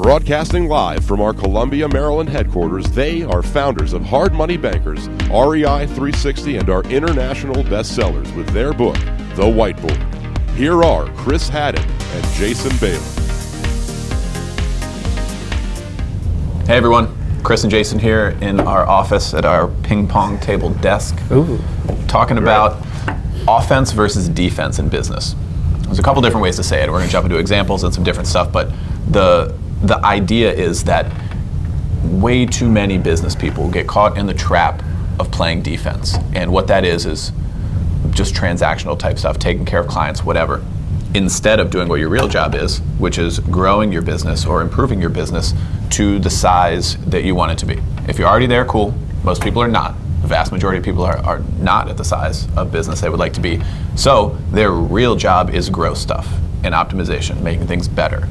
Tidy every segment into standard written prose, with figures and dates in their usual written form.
Broadcasting live from our Columbia, Maryland headquarters, they are founders of Hard Money Bankers, REI 360, and are international bestsellers with their book, The Whiteboard. Here are Chris Haddon and Jason Bailey. Hey everyone, Chris and Jason here in our office at our ping pong table desk. Ooh. Talking about offense versus defense in business. There's a couple different ways to say it. We're going to jump into examples and some different stuff, but the idea is that way too many business people get caught in the trap of playing defense. And what that is just transactional type stuff, taking care of clients, whatever, instead of doing what your real job is, which is growing your business or improving your business to the size that you want it to be. If you're already there, cool. Most people are not. The vast majority of people are not at the size of business they would like to be. So their real job is grow stuff and optimization, making things better,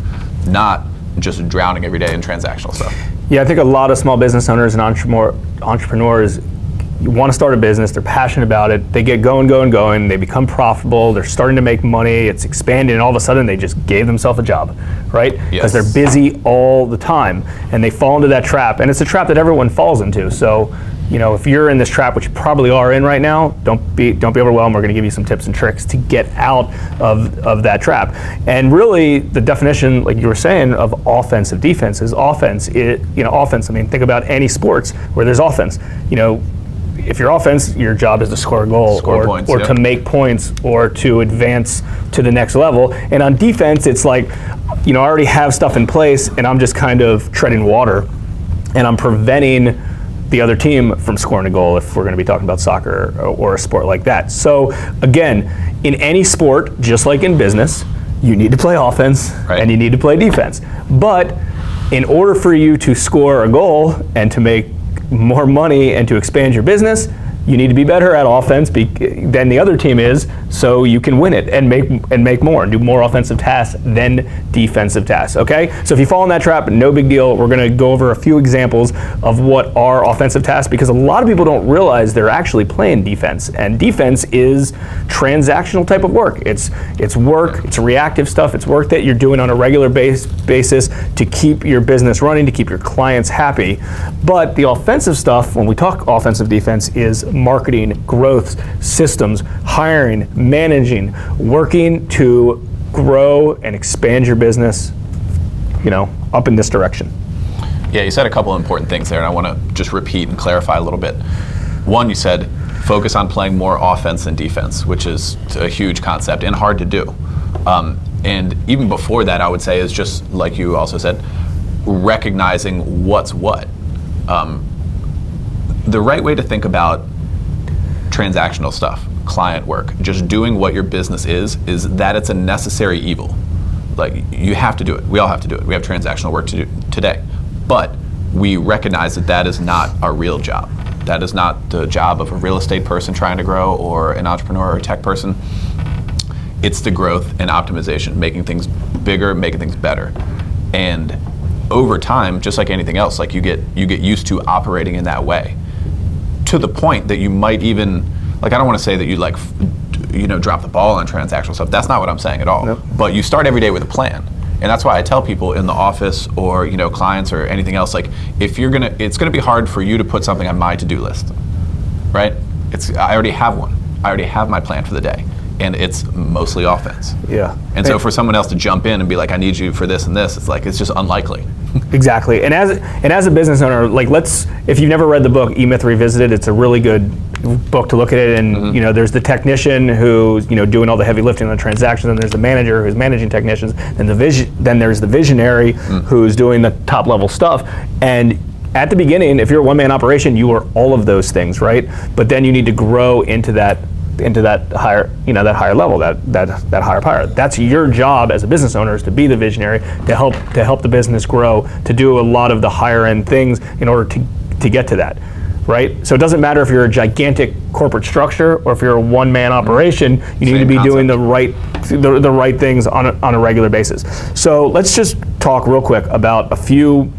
not just drowning every day in transactional stuff. Yeah, I think a lot of small business owners and entrepreneurs want to start a business, they're passionate about it, they get going, they become profitable, they're starting to make money, it's expanding, and all of a sudden they just gave themselves a job, right? Because they're busy all the time, and they fall into that trap, and it's a trap that everyone falls into. So, you know, if you're in this trap, which you probably are in right now, don't be overwhelmed. We're going to give you some tips and tricks to get out of that trap. And really, the definition, like you were saying, of offensive defense is offense. Offense. I mean, think about any sports where there's offense. You know, if you're offense, your job is to score a goal, or to make points, or to advance to the next level. And on defense, it's like, you know, I already have stuff in place, and I'm just kind of treading water, and I'm preventing the other team from scoring a goal, if we're going to be talking about soccer or a sport like that. So again, in any sport, just like in business, you need to play offense, right, and you need to play defense. But in order for you to score a goal and to make more money and to expand your business, you need to be better at offense than the other team is, so you can win it and make more and do more offensive tasks than defensive tasks. Okay, so if you fall in that trap, no big deal. We're going to go over a few examples of what are offensive tasks, because a lot of people don't realize they're actually playing defense. And defense is transactional type of work. It's work. It's reactive stuff. It's work that you're doing on a regular basis to keep your business running, to keep your clients happy. But the offensive stuff, when we talk offensive defense, is marketing, growth, systems, hiring, managing, working to grow and expand your business, you know, up in this direction. Yeah, you said a couple of important things there, and I want to just repeat and clarify a little bit. One, you said focus on playing more offense than defense, which is a huge concept and hard to do. And even before that, I would say, is just like you also said, recognizing what's what. The right way to think about transactional stuff, client work, just doing what your business is that it's a necessary evil. Like, you have to do it. We all have to do it. We have transactional work to do today. But we recognize that is not our real job. That is not the job of a real estate person trying to grow, or an entrepreneur or a tech person. It's the growth and optimization, making things bigger, making things better. And over time, just like anything else, like you get used to operating in that way, to the point that you might even, like, I don't want to say that you drop the ball on transactional stuff. That's not what I'm saying at all. Nope. But you start every day with a plan. And that's why I tell people in the office, or, you know, clients or anything else, like, it's gonna be hard for you to put something on my to-do list, right? I already have one. I already have my plan for the day, and it's mostly offense. Yeah. And so for someone else to jump in and be like, I need you for this and this, it's just unlikely. Exactly. And as a business owner, like, if you've never read the book E-Myth Revisited, it's a really good book to look at it. And you know, there's the technician who's, you know, doing all the heavy lifting on the transactions, and there's the manager who's managing technicians, and then there's the visionary who's doing the top level stuff. And at the beginning, if you're a one-man operation, you are all of those things, right? But then you need to grow into that higher, you know, that higher level, that higher power. That's your job as a business owner, is to be the visionary, to help the business grow, to do a lot of the higher end things in order to get to that, right? So it doesn't matter if you're a gigantic corporate structure or if you're a one-man operation. You need to be doing the right things on a regular basis. So let's just talk real quick about a few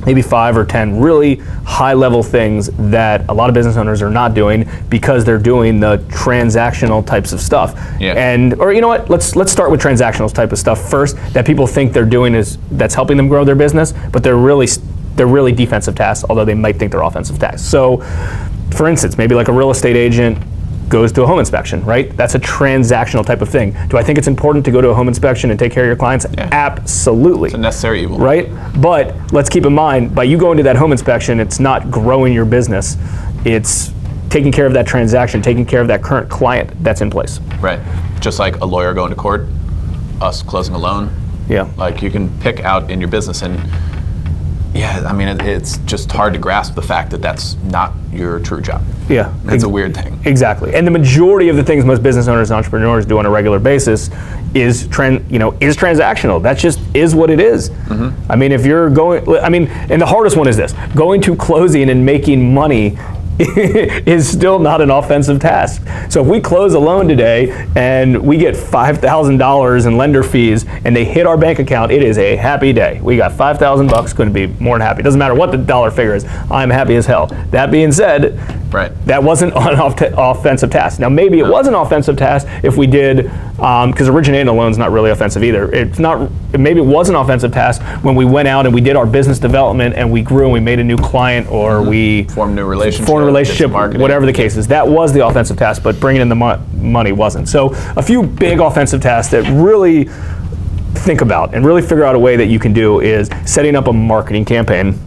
maybe 5 or 10 really high-level things that a lot of business owners are not doing because they're doing the transactional types of stuff. Yeah. Or you know what? Let's start with transactional type of stuff first that people think they're doing that's helping them grow their business, but they're really defensive tasks, although they might think they're offensive tasks. So, for instance, maybe like a real estate agent goes to a home inspection, right? That's a transactional type of thing. Do I think it's important to go to a home inspection and take care of your clients? Yeah. Absolutely. It's a necessary evil. Right? But let's keep in mind, by you going to that home inspection, it's not growing your business. It's taking care of that transaction, taking care of that current client that's in place. Right. Just like a lawyer going to court, us closing a loan. Yeah. Like you can pick out in your business and yeah, I mean, it's just hard to grasp the fact that that's not your true job. Yeah. It's a weird thing. Exactly. And the majority of the things most business owners and entrepreneurs do on a regular basis is transactional. That just is what it is. Mm-hmm. I mean, and the hardest one is this: going to closing and making money is still not an offensive task. So if we close a loan today and we get $5,000 in lender fees and they hit our bank account, it is a happy day. We got $5,000, couldn't be more than happy. Doesn't matter what the dollar figure is, I'm happy as hell. That being said, right, that wasn't an offensive task. Now maybe it was an offensive task if we did, because originating a loan is not really offensive either. Maybe it was an offensive task when we went out and we did our business development and we grew and we made a new client or we formed a new relationship, whatever the case is. That was the offensive task, but bringing in the money wasn't. So a few big offensive tasks that really think about and really figure out a way that you can do is setting up a marketing campaign,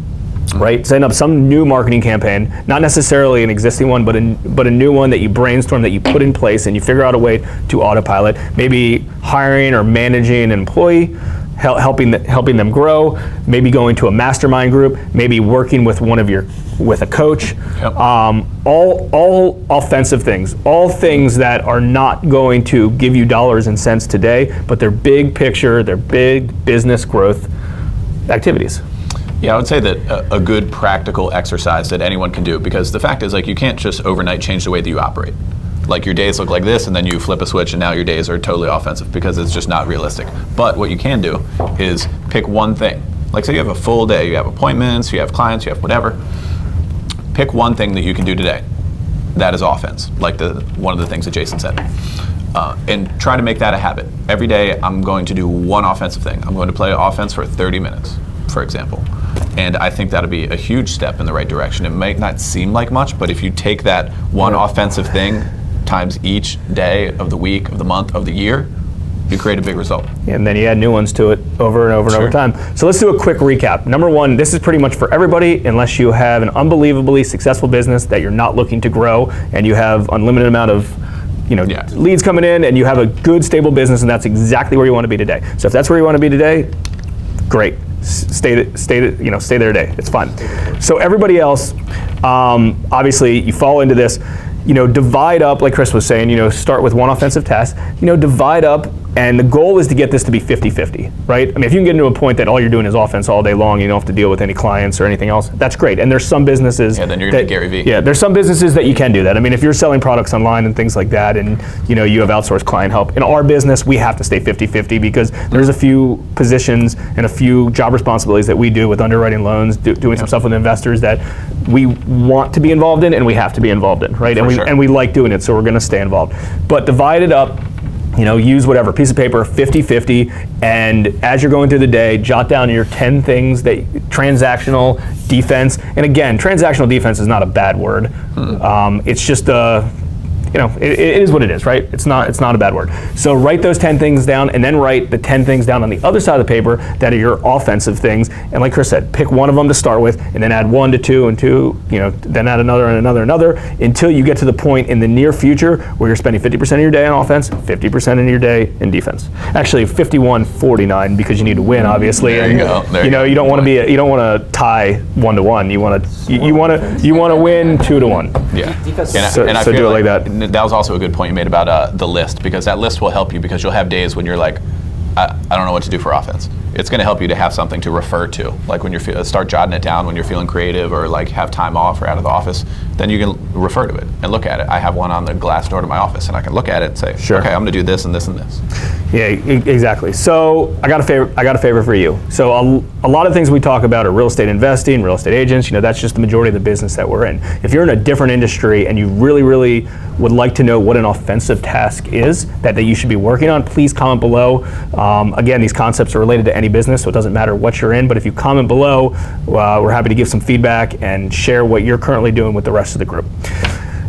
right? Setting up some new marketing campaign, not necessarily an existing one, but a new one that you brainstorm, that you put in place, and you figure out a way to autopilot. Maybe hiring or managing an employee, helping them grow, maybe going to a mastermind group, maybe working with with a coach. Yep. All offensive things, all things that are not going to give you dollars and cents today, but they're big picture, they're big business growth activities. Yeah, I would say that a good practical exercise that anyone can do, because the fact is, like, you can't just overnight change the way that you operate. Like, your days look like this, and then you flip a switch, and now your days are totally offensive, because it's just not realistic. But what you can do is pick one thing. Like, say you have a full day, you have appointments, you have clients, you have whatever. Pick one thing that you can do today that is offense, like one of the things that Jason said. And try to make that a habit. Every day, I'm going to do one offensive thing. I'm going to play offense for 30 minutes, for example. And I think that'll be a huge step in the right direction. It might not seem like much, but if you take that one offensive thing times each day of the week, of the month, of the year, you create a big result. Yeah, and then you add new ones to it over and over and over time. So let's do a quick recap. Number one, this is pretty much for everybody unless you have an unbelievably successful business that you're not looking to grow and you have unlimited amount of leads coming in and you have a good stable business, and that's exactly where you want to be today. So if that's where you want to be today, great. Stay there today. It's fine. So everybody else, obviously you fall into this, divide up, like Chris was saying, start with one offensive task, divide up, and the goal is to get this to be 50-50, right? I mean, if you can get into a point that all you're doing is offense all day long, you don't have to deal with any clients or anything else, that's great. And there's some businesses then you're gonna be Gary Vee. Yeah, there's some businesses that you can do that. I mean, if you're selling products online and things like that, and you have outsourced client help, in our business, we have to stay 50-50 because there's a few positions and a few job responsibilities that we do with underwriting loans, doing some stuff with investors that we want to be involved in and we have to be involved in, right? And we like doing it, so we're gonna stay involved. But divide it up, use whatever, piece of paper, 50-50, and as you're going through the day, jot down your 10 things that transactional defense, and again, transactional defense is not a bad word. It's just it is what it is, right? It's not a bad word. So write those 10 things down, and then write the 10 things down on the other side of the paper that are your offensive things. And like Chris said, pick one of them to start with, and then add 1 to 2 and 2, then add another and another, until you get to the point in the near future where you're spending 50% of your day on offense, 50% of your day in defense. Actually, 51-49 because you need to win, obviously. There you go. You don't want to tie 1-1. You want to win 2-1. Yeah. And I feel do it like that. That was also a good point you made about the list, because that list will help you, because you'll have days when you're like, I don't know what to do for offense. it's going to help you to have something to refer to. Like when you're start jotting it down when you're feeling creative or like have time off or out of the office, then you can refer to it and look at it. I have one on the glass door to my office, and I can look at it and say, Sure. okay, I'm going to do this and this and this. Yeah, exactly. So I got a favor for you. So a lot of things we talk about are real estate investing, real estate agents. That's just the majority of the business that we're in. If you're in a different industry and you really, really would like to know what an offensive task is that you should be working on, please comment below. Again, these concepts are related to any business, so it doesn't matter what you're in. But if you comment below, we're happy to give some feedback and share what you're currently doing with the rest of the group.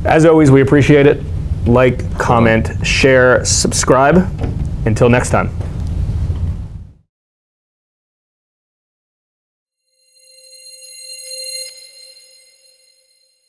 As always, we appreciate it. Like, comment, share, subscribe. Until next time.